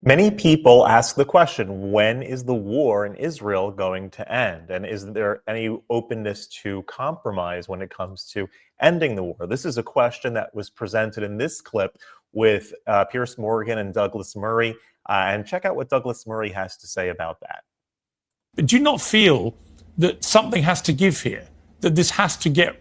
Many people ask the question, when is the war in Israel going to end? And is there any openness to compromise when it comes to ending the war? This is a question that was presented in this clip with Piers Morgan and Douglas Murray. And check out what Douglas Murray has to say about that. Do you not feel that something has to give here, that this has to get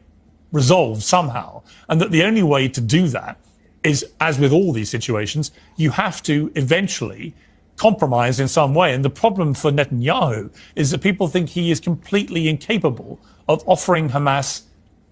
resolved somehow, and that the only way to do that is, as with all these situations, you have to eventually compromise in some way? And the problem for Netanyahu is that people think he is completely incapable of offering Hamas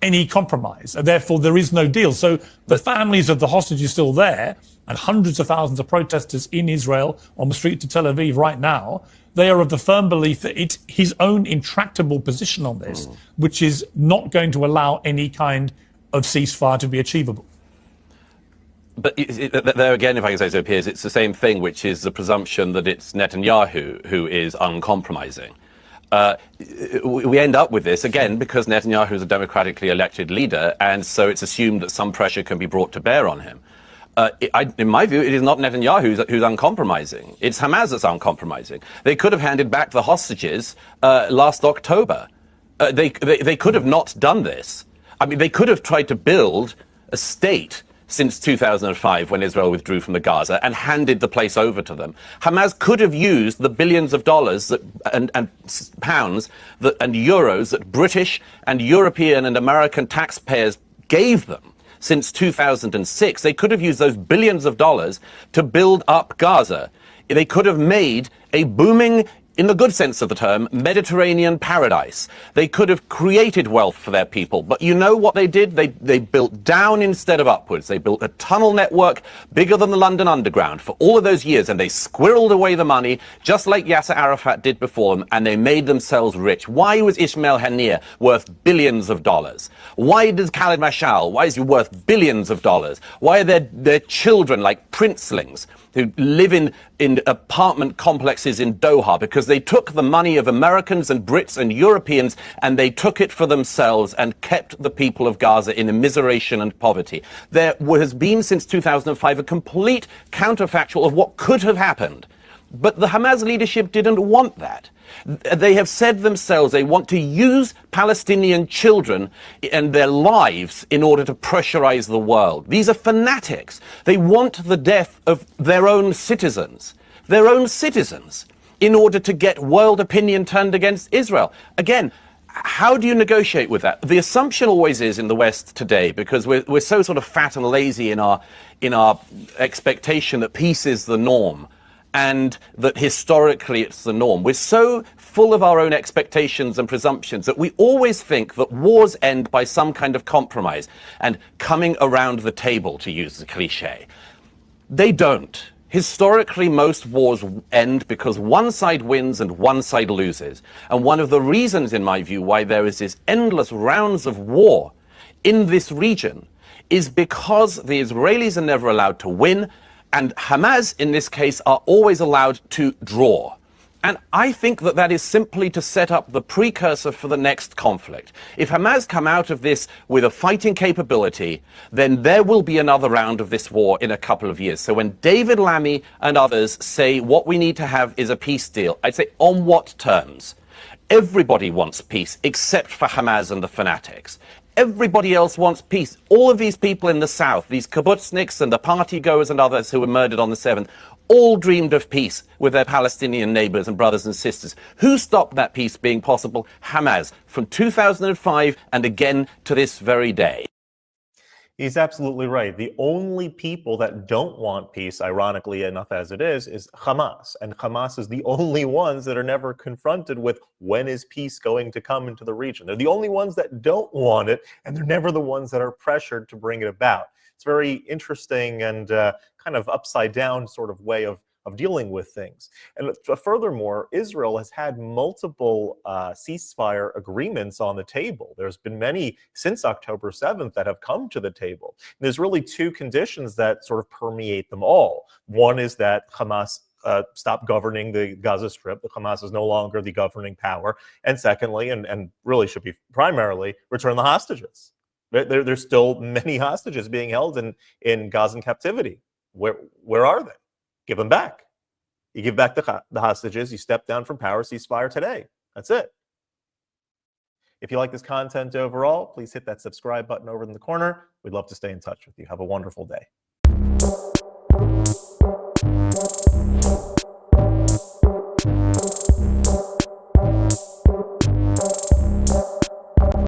any compromise, and therefore there is no deal. So the families of the hostages still there, and hundreds of thousands of protesters in Israel on the street to Tel Aviv right now, they are of the firm belief that it's his own intractable position on this, which is not going to allow any kind of ceasefire to be achievable. But there again, if I can say so, Piers, it's the same thing, which is the presumption that it's Netanyahu who is uncompromising. We end up with this, again, because Netanyahu is a democratically elected leader, and so it's assumed that some pressure can be brought to bear on him. In my view, it is not Netanyahu who's uncompromising. It's Hamas that's uncompromising. They could have handed back the hostages last October. They could have not done this. I mean, they could have tried to build a state since 2005, when Israel withdrew from the Gaza, and handed the place over to them. Hamas could have used the billions of dollars and pounds and euros that British and European and American taxpayers gave them since 2006. They could have used those billions of dollars to build up Gaza. They could have made a booming, in the good sense of the term, Mediterranean paradise. They could have created wealth for their people. But you know what they did? They built down instead of upwards. They built a tunnel network bigger than the London Underground for all of those years, and they squirreled away the money, just like Yasser Arafat did before them, and they made themselves rich. Why was Ismail Haniyeh worth billions of dollars? Why does Khaled Mashal, why is he worth billions of dollars? Why are their children like princelings who live in apartment complexes in Doha? Because they took the money of Americans and Brits and Europeans, and they took it for themselves and kept the people of Gaza in immiseration and poverty. There has been since 2005 a complete counterfactual of what could have happened. But the Hamas leadership didn't want that. They have said themselves they want to use Palestinian children and their lives in order to pressurize the world. These are fanatics. They want the death of their own citizens, in order to get world opinion turned against Israel. Again, how do you negotiate with that? The assumption always is in the West today, because we're so sort of fat and lazy in our expectation that peace is the norm, and that historically it's the norm. We're so full of our own expectations and presumptions that we always think that wars end by some kind of compromise and coming around the table, to use the cliche. They don't. Historically, most wars end because one side wins and one side loses. And one of the reasons, in my view, why there is this endless rounds of war in this region is because the Israelis are never allowed to win, and Hamas, in this case, are always allowed to draw. And I think that that is simply to set up the precursor for the next conflict. If Hamas come out of this with a fighting capability, then there will be another round of this war in a couple of years. So when David Lammy and others say what we need to have is a peace deal, I'd say, on what terms? Everybody wants peace except for Hamas and the fanatics. Everybody else wants peace. All of these people in the south, these kibbutzniks and the party goers and others who were murdered on the 7th, all dreamed of peace with their Palestinian neighbors and brothers and sisters. Who stopped that peace being possible? Hamas, from 2005 and again to this very day. He's absolutely right. The only people that don't want peace, ironically enough as it is Hamas. And Hamas is the only ones that are never confronted with when is peace going to come into the region. They're the only ones that don't want it, and they're never the ones that are pressured to bring it about. It's very interesting and kind of upside down sort of way of dealing with things. And furthermore, Israel has had multiple ceasefire agreements on the table. There's been many since October 7th that have come to the table. And there's really two conditions that sort of permeate them all. One is that Hamas stop governing the Gaza Strip. The Hamas is no longer the governing power. And secondly, and really should be primarily, return the hostages. There's still many hostages being held in Gazan captivity. Where are they? Give them back. You give back the hostages. You step down from power. Ceasefire today. That's it. If you like this content overall, please hit that subscribe button over in the corner. We'd love to stay in touch with you. Have a wonderful day.